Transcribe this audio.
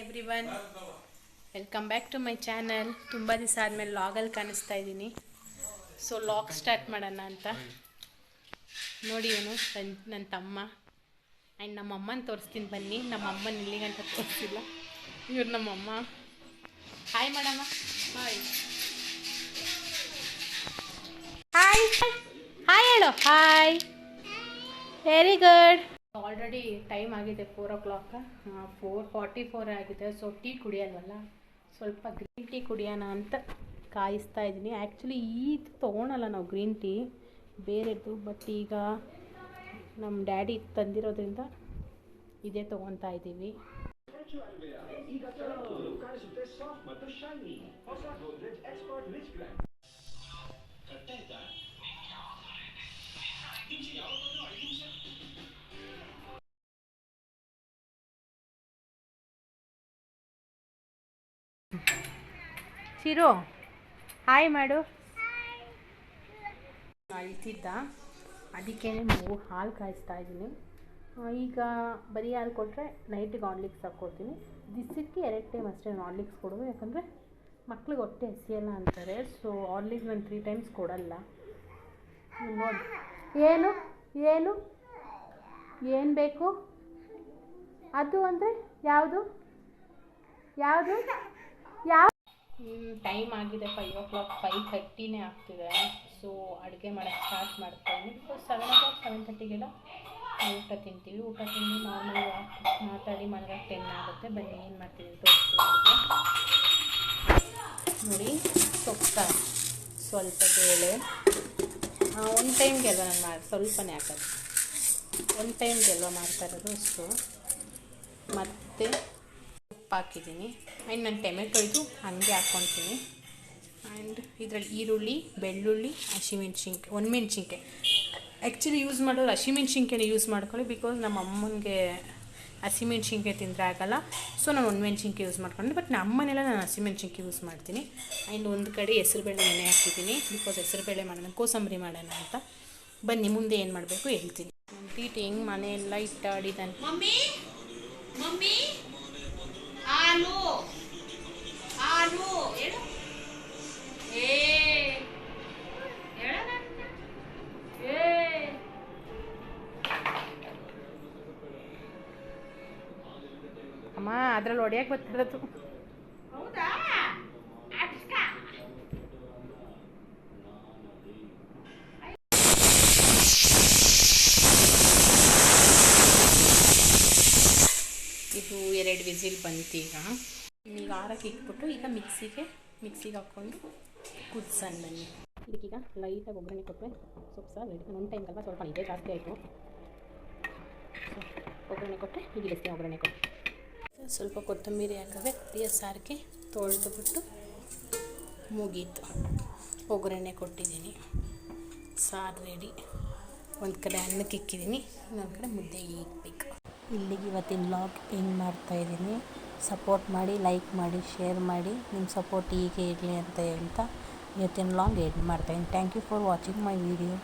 Everyone, welcome back to my channel. ತುಂಬ ದಿವಸ ಆದಮೇಲೆ ಲಾಗಲ್ಲಿ ಕಾಣಿಸ್ತಾ ಇದ್ದೀನಿ. ಸೊ ಲಾಗ್ ಸ್ಟಾರ್ಟ್ ಮಾಡೋಣ ಅಂತ ನೋಡಿ. ಇವನು ನನ್ನ ತಮ್ಮ ಆ್ಯಂಡ್ ನಮ್ಮ ಅಮ್ಮನ ತೋರಿಸ್ತೀನಿ ಬನ್ನಿ. ನಮ್ಮ ಅಮ್ಮನ ಇಲ್ಲಿಗಂಟ ತೋರಿಸಿಲ್ಲ. ಇವ್ರು ನಮ್ಮಮ್ಮ. ಹಾಯ್ ಮಾಡಮ್ಮ. ಹಾಯ್ ಹಾಯ್ ಹಾಯ್ ಹೇಳು. Hi, very good. Already time ಆಗಿದೆ 4 o'clock, 4:44 ಆಗಿದೆ. ಸೊ ಟೀ ಕುಡಿಯಲ್ವಲ್ಲ, ಸ್ವಲ್ಪ ಗ್ರೀನ್ ಟೀ ಕುಡಿಯೋಣ ಅಂತ ಕಾಯಿಸ್ತಾ ಇದ್ದೀನಿ. ಆ್ಯಕ್ಚುಲಿ ಇದು ತೊಗೊಳಲ್ಲ ನಾವು ಗ್ರೀನ್ ಟೀ, ಬೇರೆದು. ಬಟ್ ಈಗ ನಮ್ಮ ಡ್ಯಾಡಿ ತಂದಿರೋದ್ರಿಂದ ಇದೇ ತೊಗೊತಾ ಇದ್ದೀವಿ. ಶಿರು, ಹಾಯ್ ಮಾಡು. ಅಳ್ತಿದ್ದ, ಅದಕ್ಕೇ ಹಾಲು ಕಾಯಿಸ್ತಾ ಇದ್ದೀನಿ. ಈಗ ಬರೀ ಹಾಲು ಕೊಟ್ಟರೆ ನೈಟಿಗೆ ಹಾರ್ಲಿಕ್ಸ್ ಹಾಕ್ಕೊಡ್ತೀನಿ. ದಿಸಕ್ಕೆ 2 ಟೈಮ್ ಅಷ್ಟೇ ಹಾರ್ಲಿಕ್ಸ್ ಕೊಡೋದು, ಯಾಕಂದರೆ ಮಕ್ಳಿಗೆ ಹೊಟ್ಟೆ ಹಸಿಯಲ್ಲ ಅಂತಾರೆ. ಸೊ ಹಾರ್ಲಿಕ್ಸ್ ನಾನು 3 times ಕೊಡಲ್ಲ. ನೋಡಿ, ಏನು ಏನು ಏನು ಬೇಕು ಅದು ಅಂದರೆ ಯಾವುದು ಯಾವುದು ಯಾವ ಟೈಮ್ ಆಗಿದೆ 5 o'clock, 5:30 ಆಗ್ತಿದೆ. ಸೊ ಅಡುಗೆ ಮಾಡೋಕ್ಕೆ ಸ್ಟಾರ್ಟ್ ಮಾಡ್ತಾಯಿದ್ದೀನಿ. ಬಿಕಾಸ್ 7 o'clock 7:30ಗೆಲ್ಲ ಊಟ ತಿಂತೀವಿ. ಊಟ ತಿಂದು ನಾರ್ಮಲ್ ಮಾತಾಡಿ ಮಲಗೋಕ್ಕೆ 10 ಆಗುತ್ತೆ. ಬನ್ನಿ ಏನು ಮಾಡ್ತೀನಿ ತೋರಿಸ್ತೀನಿ. ನೋಡಿ, ಸೊಪ್ಪು, ಸ್ವಲ್ಪ ಬೇಳೆ, ಒಂದು ಟೈಮ್ಗೆ ಅಲ್ವ ನಾನು ಸ್ವಲ್ಪನೇ ಹಾಕೋದು, ಒಂದು ಟೈಮ್ಗೆ ಅಲ್ವ ಮಾಡ್ತಾ ಇರೋದು ಅಷ್ಟು. ಮತ್ತು ಉಪ್ಪು ಹಾಕಿದ್ದೀನಿ. ಆ್ಯಂಡ್ ನಾನು ಟೊಮೆಟೊ ಇದು ಹಾಗೆ ಹಾಕ್ಕೊತೀನಿ. ಆ್ಯಂಡ್ ಇದರಲ್ಲಿ ಈರುಳ್ಳಿ, ಬೆಳ್ಳುಳ್ಳಿ, ಹಸಿಮೆಣ್ಸಿನ್ಕಾಯಿ, ಒಣಮೆಣ್ಸಿನ್ಕಾಯಿ. ಆ್ಯಕ್ಚುಲಿ ಯೂಸ್ ಮಾಡೋದು ಹಸಿಮೆಣ್ಸಿನ್ಕಾಯಿನ ಯೂಸ್ ಮಾಡ್ಕೊಳ್ಳಿ. ಬಿಕಾಸ್ ನಮ್ಮ ಅಮ್ಮನಿಗೆ ಹಸಿಮೆಣ್ಸಿನ್ಕಾಯಿ ತಿಂದರೆ ಆಗಲ್ಲ. ಸೊ ನಾನು ಒಣಮೆಣ್ಸಿನ್ಕಾಯಿ ಯೂಸ್ ಮಾಡ್ಕೊಂಡೆ. ಬಟ್ ನಮ್ಮ ಮನೆಯಲ್ಲ ನಾನು ಹಸಿಮೆಣ್ಸಿನ್ಕಾಯಿ ಯೂಸ್ ಮಾಡ್ತೀನಿ. ಆ್ಯಂಡ್ ಒಂದು ಕಡೆ ಹೆಸರುಬೇಳೆ ನೆನೆ ಹಾಕಿದ್ದೀನಿ. ಬಿಕಾಸ್ ಹೆಸರುಬೇಳೆ ಮಾಡೋಣ, ಕೋಸಂಬರಿ ಮಾಡೋಣ ಅಂತ. ಬನ್ನಿ ಮುಂದೆ ಏನು ಮಾಡಬೇಕು ಹೇಳ್ತೀನಿ. ನನ್ನ ಟೀಟ್ ಹೆಂಗೆ ಮನೆಯೆಲ್ಲ ಇಟ್ಟಾಡಿದ್ದಾನೆ. ಮಮ್ಮಿ ಮಮ್ಮಿ ಹಾಲು ಹಾಲು ಹೇಳು. ಅಮ್ಮ ಅದ್ರಲ್ಲಿ ಹೊಡಿಯಕ್ಕೆ ಬರ್ತಿರೋದು. ಹೌದಾ? ಇದು 2 ವಿಸಿಲ್ ಬಂತು. ಈಗ ಆರಕ್ಕೆ ಇಟ್ಬಿಟ್ಟು ಈಗ ಮಿಕ್ಸಿಗೆ ಹಾಕ್ಕೊಂಡು ಕುದಿಸೋಣ ಬನ್ನಿ. ಇದಕ್ಕೀಗ ಲೈಟಾಗಿ ಒಗ್ಗರಣೆ ಕೊಟ್ಟರೆ ಸೊಪ್ಪು ಸಹ ರೆಡಿ. ಒಂದು ಟೈಮ್ ಅಲ್ವಾ ಸ್ವಲ್ಪ ಇದೇ ಜಾಸ್ತಿ ಆಯಿತು. ಒಗ್ಗರಣೆ ಕೊಟ್ಟರೆ ಈಗ ಇದಕ್ಕೆ ಒಗ್ಗರಣೆ ಕೊಟ್ಟೆ ಸ್ವಲ್ಪ ಕೊತ್ತಂಬರಿ ಹಾಕಿದ್ರೆ ಅಡಿಯ ಸಾರಿಗೆ ತೊಳೆದುಬಿಟ್ಟು ಮುಗೀತು. ಒಗ್ಗರಣೆ ಕೊಟ್ಟಿದ್ದೀನಿ, ಸಾರು ರೆಡಿ. ಒಂದು ಕಡೆ ಅನ್ನಕ್ಕೆ ಇಕ್ಕಿದ್ದೀನಿ, ಇನ್ನೊಂದು ಕಡೆ ಮುದ್ದೆಗೆ ಇಕ್ಬೇಕು. ಇಲ್ಲಿಗೆ ಇವತ್ತಿನ ವ್ಲಾಗ್ ಎಂಡ್ ಮಾಡ್ತಾಯಿದ್ದೀನಿ. ಸಪೋರ್ಟ್ ಮಾಡಿ, ಲೈಕ್ ಮಾಡಿ, ಶೇರ್ ಮಾಡಿ. ನಿಮ್ಮ ಸಪೋರ್ಟ್ ಹೀಗೆ ಇರಲಿ ಅಂತ ಇವತ್ತಿನ ವ್ಲಾಗ್ ಎಂಡ್ ಮಾಡ್ತಾಯಿದ್ದೀನಿ. Thank you for watching my video.